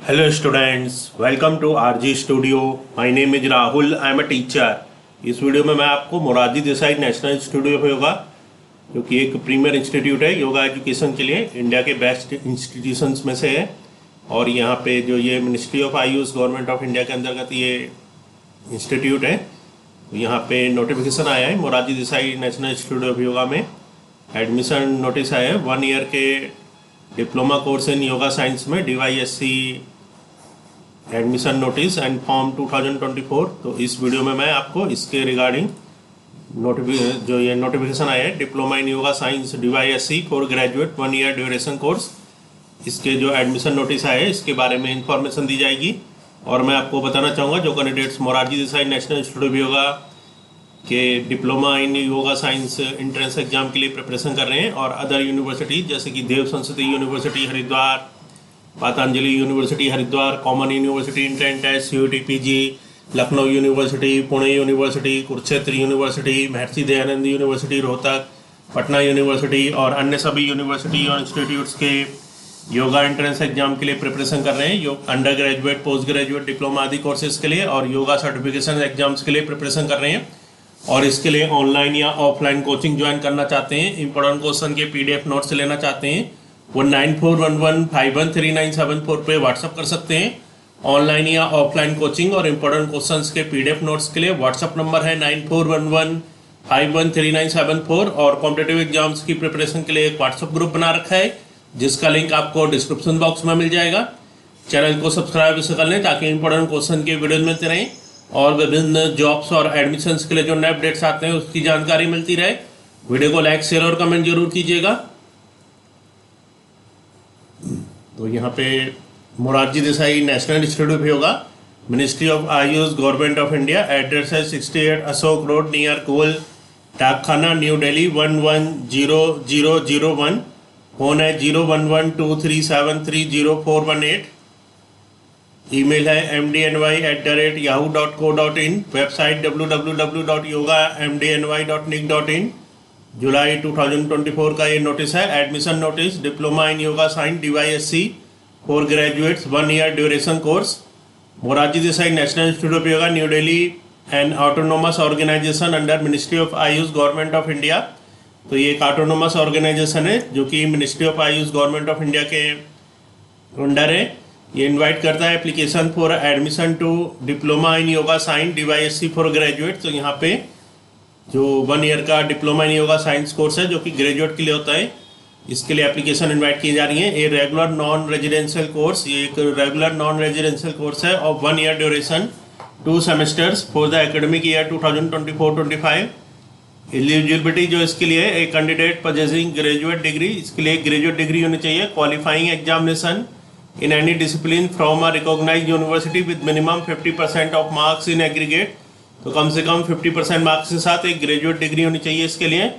Hello students, welcome to RG Studio. My name is Rahul. I am a teacher. इस video में मैं आपको Morarji Desai national institute of yoga, जो कि एक प्रीमियर इंस्टीट्यूट है योगा एजुकेशन के लिए, इंडिया के बेस्ट इंस्टीट्यूशंस में से है। और यहाँ पे जो ये ministry of Ayush government of India के अंतर्गत ये इंस्टीट्यूट है, यहाँ पे नोटिफिकेशन आया है Morarji Desai national institute of yoga में एडमिशन नोटिस आया है 1 ईयर के diploma course in yoga science में DYSC admission notice and form 2024। तो इस वीडियो में मैं आपको इसके रिगार्डिंग जो ये नोटिफिकेशन आया है diploma in yoga science DYSC for graduate 1 year duration course, इसके जो एडमिशन नोटिस आए हैं इसके बारे में इंफॉर्मेशन दी जाएगी। और मैं आपको बताना चाहूँगा जो candidates Morarji Desai national institute of yoga के diploma in yoga science entrance exam के लिए प्रिपरेशन कर रहे हैं और अदर यूनिवर्सिटी जैसे कि Dev Sanskriti university Haridwar, Patanjali university Haridwar, common university entrance test, CUT PG, Lucknow university, Pune university, Kurukshetra university, Maharshi Dayanand university Rohtak, Patna university और अन्य सभी यूनिवर्सिटी और इंस्टीट्यूट्स के योगा एंट्रेंस एग्जाम के लिए प्रिपरेशन कर रहे हैं। Under graduate, post graduate, diploma आदि कोर्सेज के लिए और योगा सर्टिफिकेशन एग्जाम्स के लिए प्रिपरेशन कर रहे हैं। और इसके लिए ऑनलाइन या ऑफलाइन कोचिंग ज्वाइन करना चाहते हैं, इंपॉर्टेंट क्वेश्चन के PDF नोट्स लेना चाहते हैं, वो 9411513974 पे व्हाट्सअप कर सकते हैं। ऑनलाइन या ऑफलाइन कोचिंग और इंपॉर्टेंट क्वेश्चंस के PDF नोट्स के लिए व्हाट्सअप नंबर है 9411513974। और कॉम्पिटिटिव एग्जाम्स की प्रिपरेशन के लिए एक व्हाट्सअप ग्रुप बना रखा है जिसका लिंक आपको डिस्क्रिप्शन बॉक्स में मिल जाएगा। चैनल को सब्सक्राइब कर लें ताकि इंपॉर्टेंट क्वेश्चन के वीडियो मिलते रहें और विभिन्न जॉब्स और एडमिशन्स के लिए जो नए अपडेट्स आते हैं उसकी जानकारी मिलती रहे। वीडियो को लाइक, शेयर और कमेंट जरूर कीजिएगा। तो यहाँ पे Morarji Desai national institute of yoga, ministry of Ayush government of India, address है 68 अशोक रोड नियर कोल, डाकखाना न्यू दिल्ली 110001, फोन है 011237304118, ईमेल है mdny@yahoo.co.in, वेबसाइट www.yogamdny.nic.in। जुलाई 2024 का ये नोटिस है, admission notice diploma in yoga science DYSC for graduates 1 year duration course, Morarji Desai national institute of yoga new Delhi and autonomous organisation under ministry of Ayush government of India. तो ये एक autonomous organisation है जो कि ministry of Ayush government of India के under है। ये invite करता है application for admission to diploma in yoga science DYSC for graduate. तो यहाँ पे जो 1 ईयर का diploma in yoga science course है जो कि ग्रेजुएट के लिए होता है, इसके लिए एप्लीकेशन इनवाइट की जा रही है। ये रेगुलर नॉन रेजिडेंशियल कोर्स, ये एक रेगुलर नॉन रेजिडेंशियल कोर्स है of 1 year duration 2 semesters for the academic year 2024-25। Eligibility जो इसके लिए a candidate possessing graduate degree, इसके लिए ग्रेजुएट डिग्री होनी चाहिए, qualifying examination in any discipline from a recognized university with minimum 50% of marks in aggregate। तो कम से कम 50% marks के साथ एक ग्रेजुएट डिग्री होनी चाहिए इसके लिए।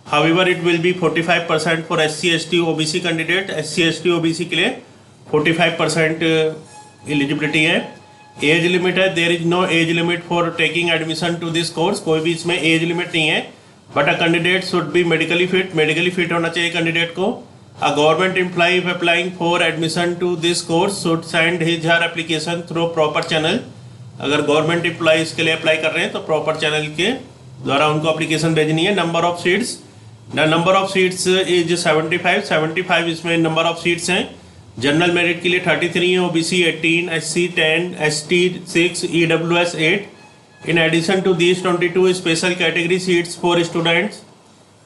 However, it will be 45% for SC ST OBC candidate, SC ST OBC के लिए 45% एलिजिबिलिटी है। एज लिमिट है, there is no age limit for taking admission to this course, कोई भी इसमें एज लिमिट नहीं है। But a candidate should be medically fit होना चाहिए कैंडिडेट को। A government employee if applying for admission to this course should send his her application through proper channel। अगर government employ इसके लिए अप्लाई कर रहे हैं तो प्रॉपर चैनल के द्वारा उनको एप्लीकेशन भेजनी है। नंबर ऑफ सीट्स इज 75 इसमें नंबर ऑफ सीट्स हैं। जनरल मेरिट के लिए 33 है, OBC 18, SC 10, ST 6, EWS 8। In addition to these 22 special category seats for students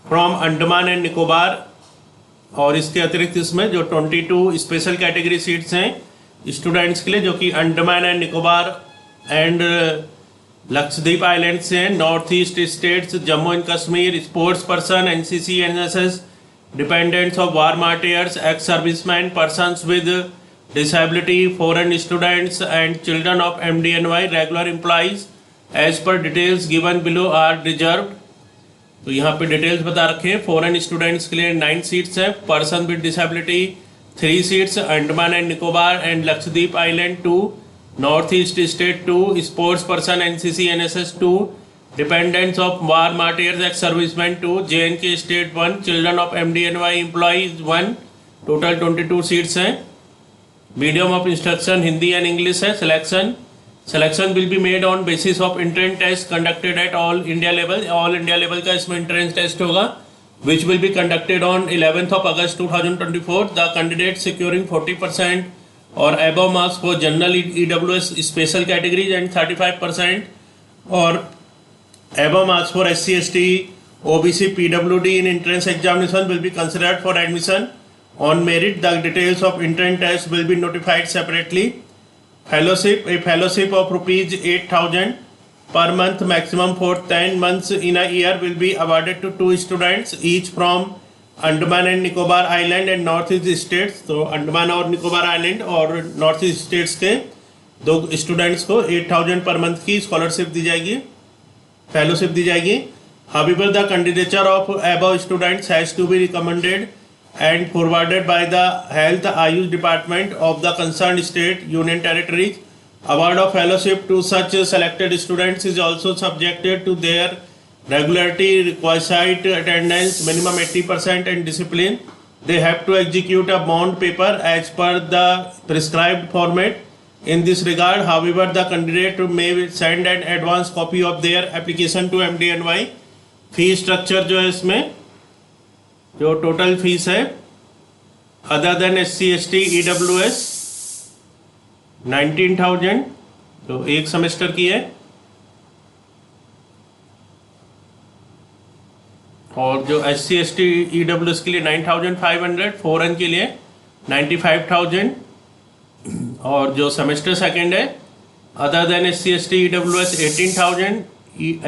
from Andaman and Nicobar. और इसके अतिरिक्त इसमें जो 22 स्पेशल कैटेगरी सीट्स हैं स्टूडेंट्स के लिए जो कि Andaman and Nicobar and Lakshadweep island से हैं, north east states, Jammu and Kashmir, sports person, NCC NSS, dependents of war martyrs, ex serviceman, persons with disability, foreign students and children of MDNY regular employees as पर details given below are reserved. तो यहाँ पे details बता रखे हैं। Foreign students के लिए 9 seats हैं, person with disability 3 seats, Andaman and Nicobar and Lakshadweep island 2, north east state 2, sports person NCC NSS 2, dependents of war martyrs ex serviceman 2, JNK state 1, children of MDNY employees 1। Total 22 seats हैं। Medium of instruction Hindi and English है। Selection will be made on basis of entrance test conducted at all India level. All India level का इसमें entrance test होगा, which will be conducted on 11th of August 2024. The candidates securing 40% or above marks for general EWS special categories and 35% or above marks for SC, ST, OBC, PWD in entrance examination will be considered for admission on merit. The details of entrance test will be notified separately. Fellowship, a fellowship of rupees 8,000 per month, maximum for 10 months in a year, will be awarded to 2 students each from Andaman and Nicobar Island and North East states. तो अंडमान और Nicobar island और north east states के 2 students को 8,000 per month की scholarship दी जाएगी, fellowship दी जाएगी। However, the candidature of above students has to be recommended and forwarded by the Health Ayush Department of the concerned state, union territories. Award of fellowship to such selected students is also subjected to their regularity, requisite attendance, minimum 80% and discipline. They have to execute a bond paper as per the prescribed format. In this regard, however, the candidate may send an advance copy of their application to MDNY. Fee structure जो है इसमें जो total fees है other than SC, ST, EWS 19,000 तो एक semester की है, और जो SC, ST, EWS के लिए 9,500, 4N के लिए 95,000, और जो सेमेस्टर सेकेंड है other than SC, ST, EWS 18,000,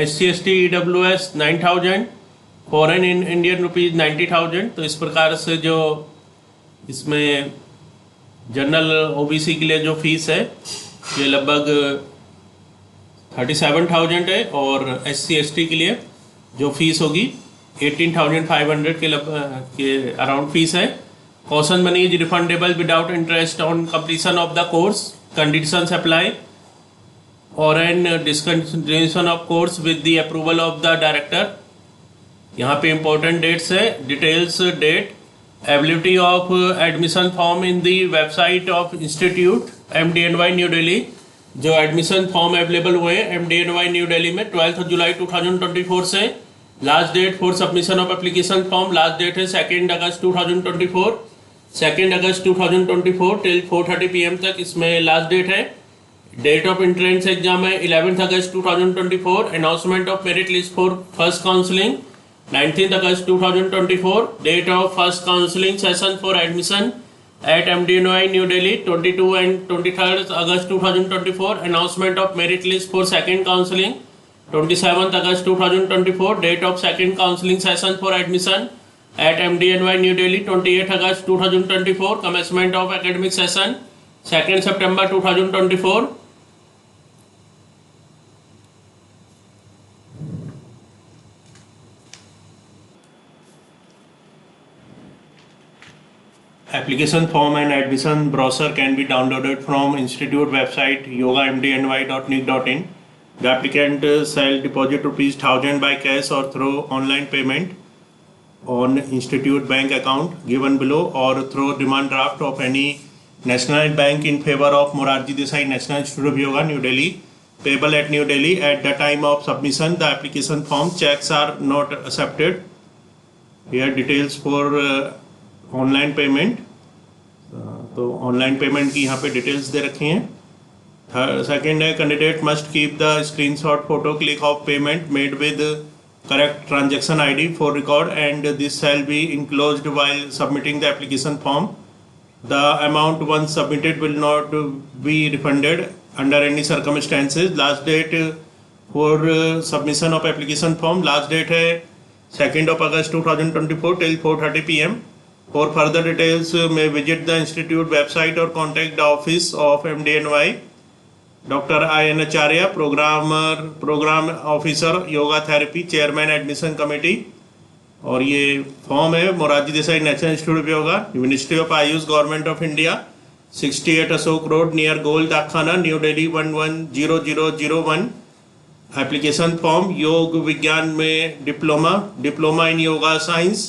SC, ST, EWS 9,000, 4N in Indian rupees 90,000। तो इस प्रकार से जो इसमें जनरल OBC के लिए जो फीस है ये लगभग 37,000 है, और SC, ST के लिए जो फीस होगी 18,500 के अराउंड फीस है। Caution money is refundable without interest on completion of the course, conditions apply, और on discontinuation of course with the approval of the director. यहाँ पे इंपॉर्टेंट डेट्स है, details date, ability of admission form in the website of institute MDNY New Delhi. जो admission form available हुए हैं MDNY New Delhi में 12 जुलाई 2024 से। Last date for submission of application form, last date है 2 अगस्त 2024, 2 अगस्त 2024 टिल 4:30 PM तक इसमें लास्ट डेट है। डेट ऑफ एंट्रेंस एग्जाम है 11 अगस्त 2024। Announcement of merit list for first counselling 19 अगस्त 2024। Date of first counselling session for admission at MDNY New Delhi 22 and 23rd August 2024. Announcement of merit list for second counseling 27th August 2024. Date of second counseling session for admission at MDNY New Delhi 28th August 2024. Commencement of academic session 2nd September 2024. Application form and admission brochure can be downloaded from institute website yogamdny.nic.in. The applicant shall deposit ₹1,000 by cash or through online payment on institute bank account given below, or through demand draft of any national bank in favor of Morarji Desai National Institute of Yoga, New Delhi, payable at New Delhi. At the time of submission, the application form checks are not accepted. Here details for online payment, तो online payment की यहाँ पे details दे रखी हैं। Second है candidate must keep the screenshot photo click of payment made with correct transaction ID for record, and this shall be enclosed while submitting the application form. The amount once submitted will not be refunded under any circumstances. Last date for submission of application form, last date है 2 August 2024 till 4:30 PM. For further details, may visit the institute website or contact the office of MDNY. Dr. I.N. Acharya, Program Officer, Yoga Therapy, Chairman Admission Committee. और ये form है Morarji Desai national institute of yoga, ministry of Ayush, government of India, 68 Ashok road near Gol Dakkhana, New Delhi 110001। Application form योग विज्ञान में diploma in yoga science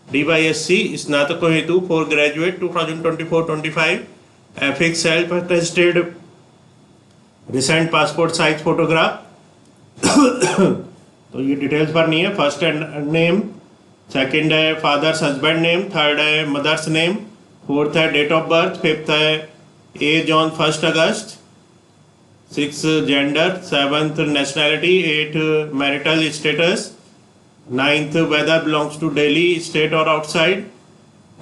DYSC स्नातकों हेतु for graduate 2024-25। Affix self attested recent passport size photograph. तो ये डिटेल्स भरनी है। फर्स्ट नेम, सेकंड है फादर्स हस्बैंड नेम, थर्ड है मदर्स नेम, फोर्थ है डेट ऑफ बर्थ, फिफ्थ है एज ऑन 1 अगस्त, 6 gender, 7th nationality, 8 marital status, 9th whether belongs to Delhi state or outside,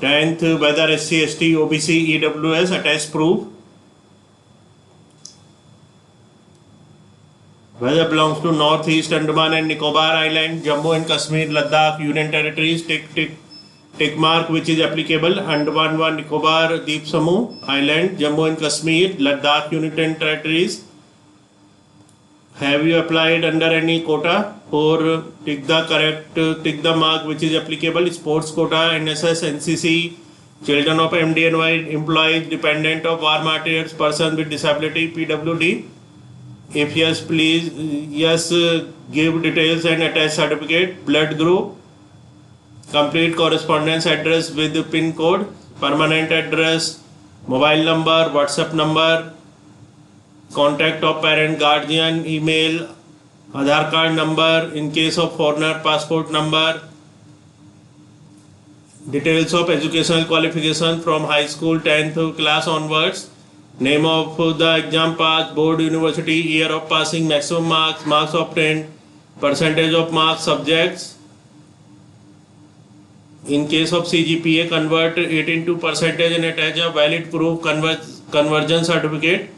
10th whether SC ST OBC EWS attached proof, whether belongs to North East Andaman and Nicobar Island, Jammu and Kashmir, Ladakh, Union Territories, tick mark which is applicable, Andaman and Nicobar Deep Samu Island, Jammu and Kashmir, Ladakh, Union Territories. Have you applied under any quota? For tick the mark which is applicable, sports quota, NSS, NCC, children of MDNY, employees, dependent of war martyrs, person with disability, PWD. If yes, please, yes, give details and attach certificate, blood group, complete correspondence address with the PIN code, permanent address, mobile number, WhatsApp number, contact of parent, guardian, email, Aadhaar card number, in case of foreigner, passport number, details of educational qualification from high school 10th class onwards, name of the exam pass, board, university, year of passing, maximum marks, marks obtained, percentage of marks, subjects. In case of CGPA, convert it into percentage and attach a valid proof conversion certificate.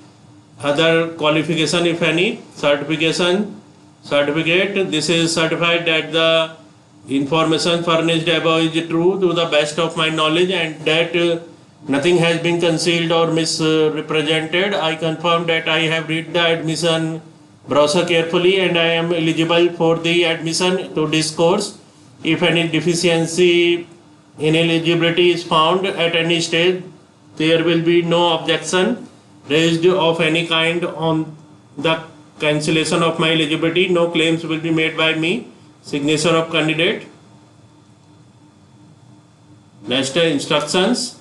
Other qualification, if any, certificate, this is certified that the information furnished above is true to the best of my knowledge and that nothing has been concealed or misrepresented. I confirm that I have read the admission brochure carefully and I am eligible for the admission to this course. If any deficiency in eligibility is found at any stage, there will be no objection raised of any kind on the cancellation of my eligibility. No claims will be made by me. Signature of candidate. Next, instructions.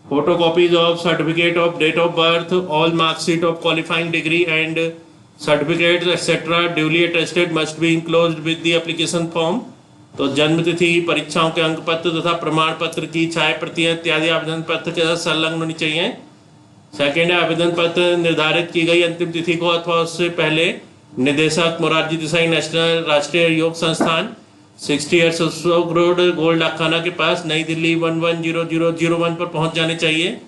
Photocopies of certificate of date of birth, all mark sheet of qualifying degree and certificates etc. duly attested must be enclosed with the application form. तो जन्म तिथि, परीक्षाओं के अंक पत्र तथा प्रमाण पत्र की छाया प्रतियां इत्यादि आवेदन पत्र के साथ संलग्न होनी चाहिए। सेकेंड है, आवेदन पत्र निर्धारित की गई अंतिम तिथि को अथवा उससे पहले निदेशक मोरारजी देसाई नेशनल राष्ट्रीय योग संस्थान 60 अशोक रोड गोल्ड डाकखाना के पास नई दिल्ली 110001 पर पहुंच जाने चाहिए।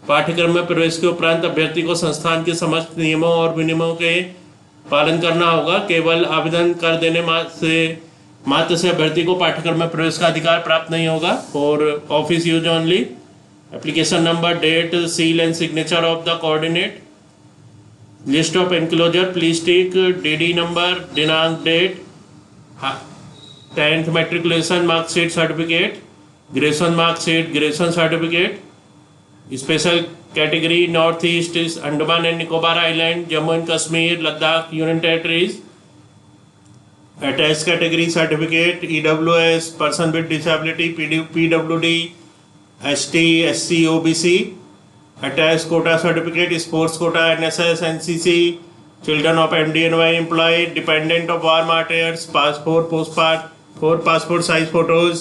पाठ्यक्रम में प्रवेश के उपरांत अभ्यर्थी को संस्थान के समस्त नियमों और विनियमों के पालन करना होगा। केवल आवेदन कर देने मात्र से अभ्यर्थी को पाठ्यक्रम में प्रवेश का अधिकार प्राप्त नहीं होगा। For office use only, application number, date, seal and signature of the coordinate, list of enclosure, please tick, DD number, दिनांक, date, 10th matriculation mark sheet certificate, graduation mark sheet, graduation certificate, special category North East is Andaman and Nicobar Island, Jammu and Kashmir, Ladakh, Union Territories, attached category certificate, EWS, person with disability, PWD, ST, SC, OBC, attached quota certificate, sports quota, NSS, NCC, children of MDNY employee, dependent of war martyrs, passport, postcard, 4 passport size photos,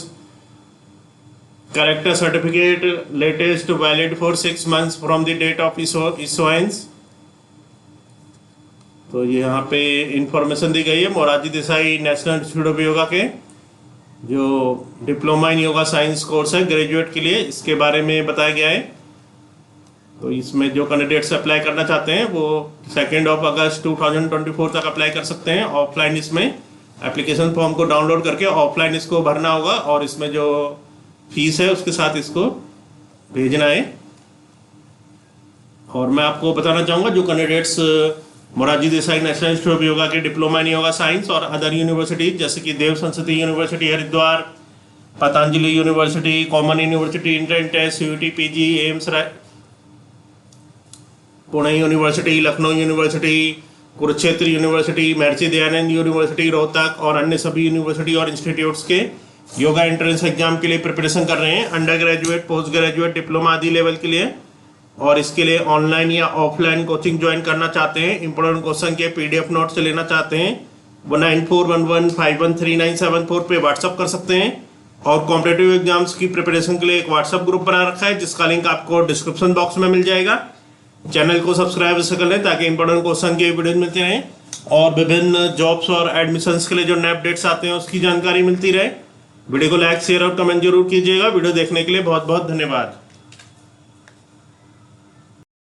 character certificate, latest valid for 6 months from the date of issuance. तो यहाँ पे information दी गई है Morarji Desai national institute of yoga के जो diploma in yoga science course है graduate के लिए, इसके बारे में बताया गया है। तो इसमें जो कैंडिडेट्स अप्लाई करना चाहते हैं वो 2 अगस्त 2024 तक अप्लाई कर सकते हैं। ऑफलाइन इसमें एप्लीकेशन फॉर्म को डाउनलोड करके ऑफलाइन इसको भरना होगा और इसमें जो फीस है उसके साथ इसको भेजना है। और मैं आपको बताना चाहूँगा जो candidates Morarji Desai national institute of yoga के डिप्लोमा इन योगा साइंस और अदर यूनिवर्सिटी जैसे कि Dev Sanskriti university Haridwar, Patanjali university, common university, inter test, CUT, PG, AIIMS Pune university, Lucknow university, Kurukshetra university, Maharshi Dayanand university Rohtak और अन्य सभी यूनिवर्सिटी और इंस्टीट्यूट्स के योगा एंट्रेंस एग्जाम के लिए प्रिपरेशन कर रहे हैं। Under graduate, post graduate, diploma आदि लेवल के लिए और इसके लिए ऑनलाइन या ऑफलाइन कोचिंग ज्वाइन करना चाहते हैं, इंपॉर्टेंट क्वेश्चन के PDF नोट्स लेना चाहते हैं, 9411513974 पे व्हाट्सअप कर सकते हैं। और कॉम्पिटेटिव एग्जाम्स की प्रिपरेशन के लिए एक व्हाट्सअप ग्रुप बना रखा है जिसका लिंक आपको डिस्क्रिप्शन बॉक्स में मिल जाएगा। चैनल को सब्सक्राइब कर लें ताकि इंपॉर्टेंट क्वेश्चन के वीडियो मिलते रहें और विभिन्न जॉब्स और एडमिशन्स के लिए जो नए अपडेट्स आते हैं उसकी जानकारी मिलती रहे। वीडियो को लाइक शेयर और कमेंट जरूर कीजिएगा। वीडियो देखने के लिए बहुत बहुत धन्यवाद।